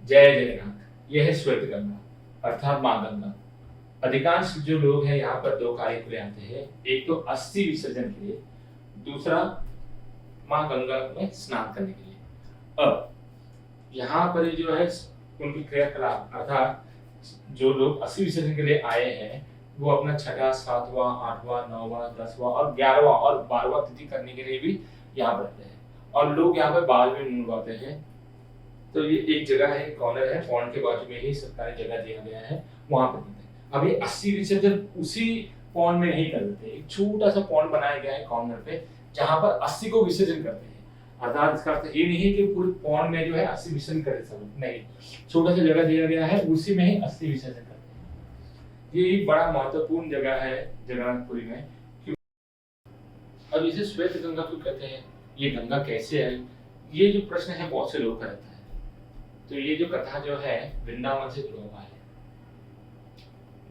जय जगन्नाथ। यह है श्वेत गंगा अर्थात माँ गंगा। अधिकांश जो लोग हैं यहाँ पर दो कार्य के लिए आते हैं, एक तो अस्थि विसर्जन के लिए, दूसरा माँ गंगा में स्नान करने के लिए। अब यहाँ पर जो है उनकी क्रियाकलाप अर्थात जो लोग अस्थि विसर्जन के लिए आए हैं वो अपना छठा, सातवां, आठवां, नौवां, 10वां और 11वां और 12वां तिथि करने के लिए भी यहाँ पर रहते हैं और लोग यहाँ पे बाल भी मुंडवाते हैं। तो ये एक जगह है, कॉर्नर है, पॉन्ड के बाजू में ही सरकारी जगह दिया गया है, वहां पर देते हैं। अब ये अस्थि विसर्जन उसी पॉन्ड में नहीं कर देते, एक छोटा सा पॉन्ड बनाया गया है कॉर्नर पे जहां पर अस्थि को विसर्जन करते हैं। अर्थात इसका अर्थ ये नहीं है कि पूरे पॉन्ड में जो है अस्थि विसर्जन करे सब, नहीं, छोटा सा जगह दिया गया है उसी में ही अस्थि विसर्जन करते हैं। ये एक बड़ा महत्वपूर्ण जगह है जगन्नाथपुरी में। अब इसे श्वेत गंगा क्यों कहते हैं, ये गंगा कैसे है, ये जो प्रश्न है बहुत से लोग का रहता है। तो ये जो कथा जो है वृंदावन से जुड़ा हुआ है।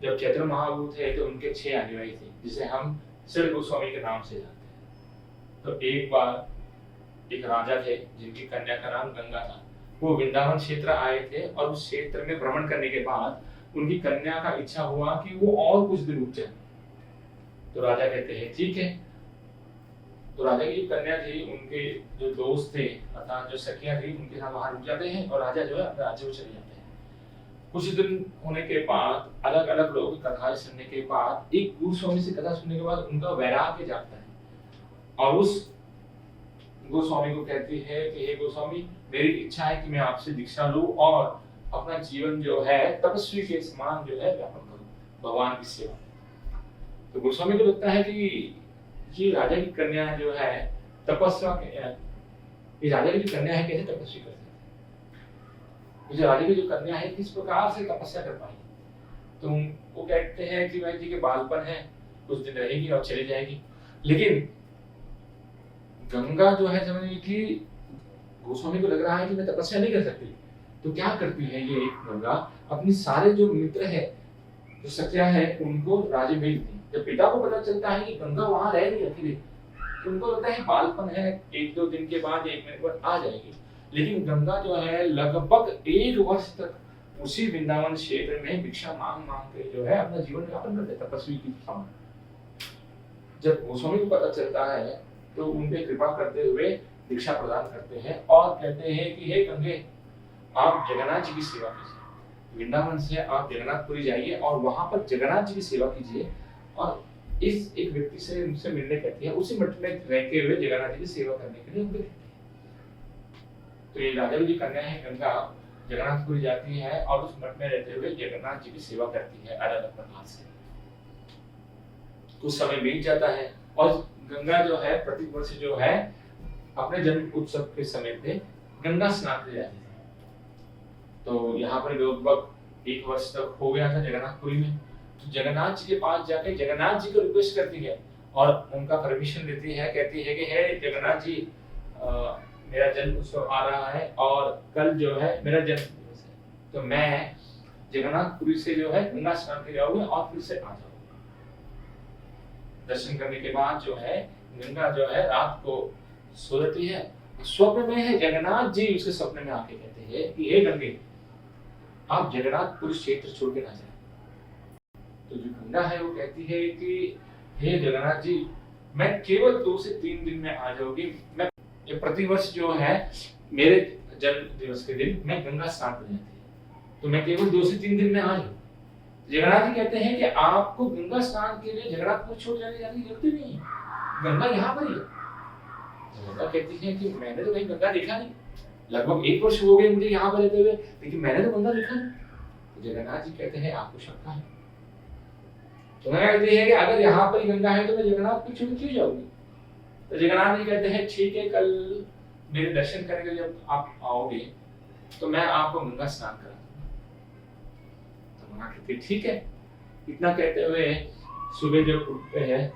जब चैतन्य महाप्रभु थे तो उनके 6 अनुयायी थे जिसे हम श्री गोस्वामी के नाम से जानते हैं। तो एक बार एक राजा थे जिनकी कन्या का नाम गंगा था। वो वृंदावन क्षेत्र आए थे और उस क्षेत्र में भ्रमण करने के बाद उनकी कन्या का इच्छा हुआ कि वो और कुछ दिन रुक जाए। तो राजा कहते हैं ठीक है। तो राजा की जो कन्या थी, उनके जो दोस्त थे अर्थात जो सखियां थी, उनके साथ वहां रुक जाते हैं और राजा जो है अपने राज्य में चले जाते हैं। कुछ दिन होने के बाद अलग अलग लोगों की कथाएं सुनने के बाद एक गोस्वामी से कथा सुनने के बाद उनका वैराग्य जागता है और उस गोस्वामी को कहती है कि हे गोस्वामी, मेरी इच्छा है कि मैं आपसे दीक्षा लूं और अपना जीवन जो है तपस्वी के समान जो है व्यापन करूं भगवान की सेवा। तो गोस्वामी को लगता है कि ये राजा की कन्या जो है तपस्या के, ये राजा की जो कन्या है कैसे तपस्वी कर सकते हैं, मुझे राजा की जो कन्या है किस प्रकार से तपस्या कर पाएगी। तो वो कहते हैं कि भाई जी के बालपन है, कुछ दिन रहेगी और चली जाएगी। लेकिन गंगा जो है समझ कि गोस्वामी को लग रहा है कि मैं तपस्या नहीं कर सकती, तो क्या करती है ये गंगा, अपनी सारे जो मित्र है, जो सखियां है, उनको राज्य भेजती है। जब पिता को पता चलता है कि गंगा वहां रह रही अकेले, तो उनको लगता है बालपन है, 1-2 दिन के बाद 1 महीने बाद आ जाएगी। लेकिन गंगा जो है लगभग 1 वर्ष तक उसी वृंदावन क्षेत्र में भिक्षा मांग मांग के जो है अपना जीवन यापन करते तपस्वी की समान। जब गोस्वामी को पता चलता है तो उनपे कृपा करते हुए दीक्षा प्रदान करते हैं और कहते हैं कि हे गंगे, आप जगन्नाथ जी की सेवा कीजिए, वृंदावन से आप जगन्नाथपुरी जाइए और वहां पर जगन्नाथ जी की सेवा कीजिए। और इस एक व्यक्ति से उनसे मिलने कहती है, उसी मठ में रहते हुए जगन्नाथ जी की सेवा करने के लिए उनको कहती है। तो ये राजा की कन्या है गंगा जगन्नाथपुरी जाती है और उस मठ में रहते हुए जगन्नाथ जी की सेवा करती है अलग अलग प्रकार से। कुछ समय बीत जाता है और गंगा जो है प्रतिवर्ष जो है अपने जन्म उत्सव के समय पे गंगा स्नान के लिए जाती है। तो यहाँ पर लगभग 1 वर्ष तक हो गया था जगन्नाथपुरी में। तो जगन्नाथ जी के पास जाके जगन्नाथ जी को रिक्वेस्ट करती है और उनका परमिशन लेती है, कहती है कि हे जगन्नाथ जी, मेरा जन्म उत्सव आ रहा है और कल जो है मेरा जन्म दिवस है, तो मैं जगन्नाथपुरी से जो है गंगा स्नान के जाऊंगी और फिर से आ जाऊंगी। दर्शन करने के बाद जो है गंगा जो है रात को सो जाती है। स्वप्न में है जगन्नाथ जी उसके स्वप्न में आके कहते हैं कि हे गंगे, आप जगन्नाथपुरी क्षेत्र छोड़ के ना जाए। तो जो गंगा है वो कहती है कि हे जगन्नाथ जी, मैं केवल 2 से 3 दिन में आ जाऊंगी। मैं ये प्रतिवर्ष जो है मेरे जन्म दिवस के दिन मैं गंगा स्नान करने जाती है, तो मैं केवल 2 से 3 दिन में आ जाऊँ। जगन्नाथ जी कहते हैं कि आपको गंगा स्नान के लिए जगन्नाथपुर छोड़ जाने की जरूरत ही नहीं है, गंगा यहाँ पर ही है। गंगा कहती है कि मैंने तो कहीं गंगा देखा नहीं, लगभग 1 वर्ष हो गए मुझे यहाँ पर रहते हुए, लेकिन मैंने तो गंगा देखा नहीं। तो जगन्नाथ जी कहते हैं आपको शंका है। तो गंगा कहती है कि अगर यहाँ पर ही गंगा है तो मैं जगन्नाथपुर छोड़ क्यों जाऊंगी। तो जगन्नाथ जी कहते हैं ठीक है, कल मेरे दर्शन करने के लिए जब आप आओगे तो मैं आपको गंगा स्नान करा दूंगा। तो गंगा कहती है ठीक है। इतना कहते हुए सुबह जब उठते हैं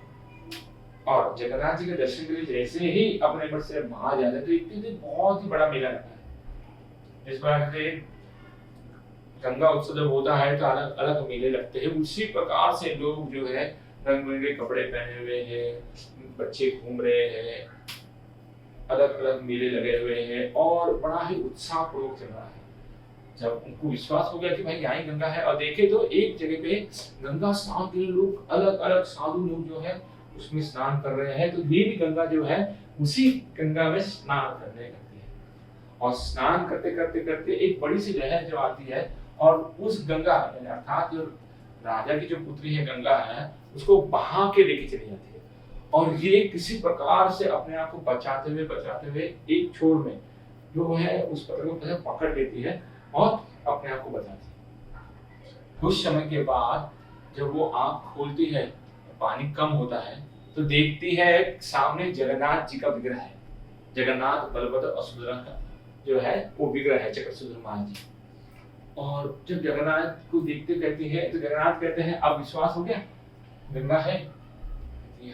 और जगन्नाथ जी के दर्शन के लिए जैसे ही अपने मठ से बाहर जाते हैं तो इतने दिन बहुत ही बड़ा मेला लगता है। जिस बार से गंगा उत्सव जब होता है तो अलग अलग मेले लगते हैं, उसी प्रकार से लोग जो है रंग बिरंगे कपड़े पहने हुए हैं, बच्चे घूम रहे हैं, अलग अलग मेले लगे हुए हैं और बड़ा ही उत्साह पूर्वक चल रहा है। जब उनको विश्वास हो गया कि भाई यहाँ ही गंगा है, और देखे तो एक जगह पे गंगा स्नान के लिए लोग अलग अलग साधु लोग जो है उसमें स्नान कर रहे हैं, तो ये भी गंगा जो है उसी गंगा में स्नान करने लगती है। और स्नान करते करते करते एक बड़ी सी लहर जो आती है, और उस गंगा अर्थात जो राजा की जो पुत्री है गंगा है, उसको बहा के लेके चली जाती है। और ये किसी प्रकार से अपने आप को बचाते हुए एक छोर में जो है उस पत्थर को पकड़ लेती है और अपने आप को बचाती है। कुछ समय के बाद जब वो आंख खोलती है, पानी कम होता है, तो देखती है सामने जगन्नाथ जी का विग्रह है। जगन्नाथ, बलभद्र और सुभद्रा का जो है वो विग्रह है, चक्रसूत्र महाराज जी। और जब जगन्नाथ को देखते कहती है, तो जगन्नाथ कहते हैं अब विश्वास हो गया गंगा है?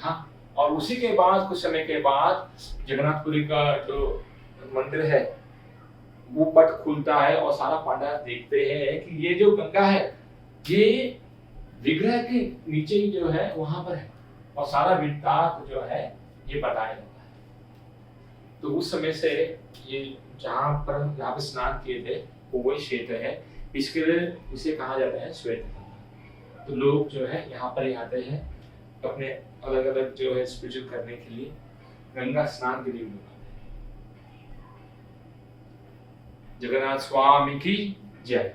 हाँ। और उसी के बाद कुछ समय के बाद जगन्नाथपुरी का जो मंदिर है वो पट खुलता है, और सारा पांडा देखते हैं कि ये जो गंगा है ये विग्रह के नीचे ही जो है वहां पर है, और सारा वृत्तांत जो है ये बताया जाता है। तो उस समय से ये जहाँ पे स्नान किए थे वो वही क्षेत्र है, इसके लिए इसे कहा जाता है श्वेत गंगा। तो लोग जो है यहाँ पर ही आते हैं अपने अलग अलग जो है स्पिरिचुअल करने के लिए, गंगा स्नान के लिए लोग आते हैं। जगन्नाथ स्वामी की जय।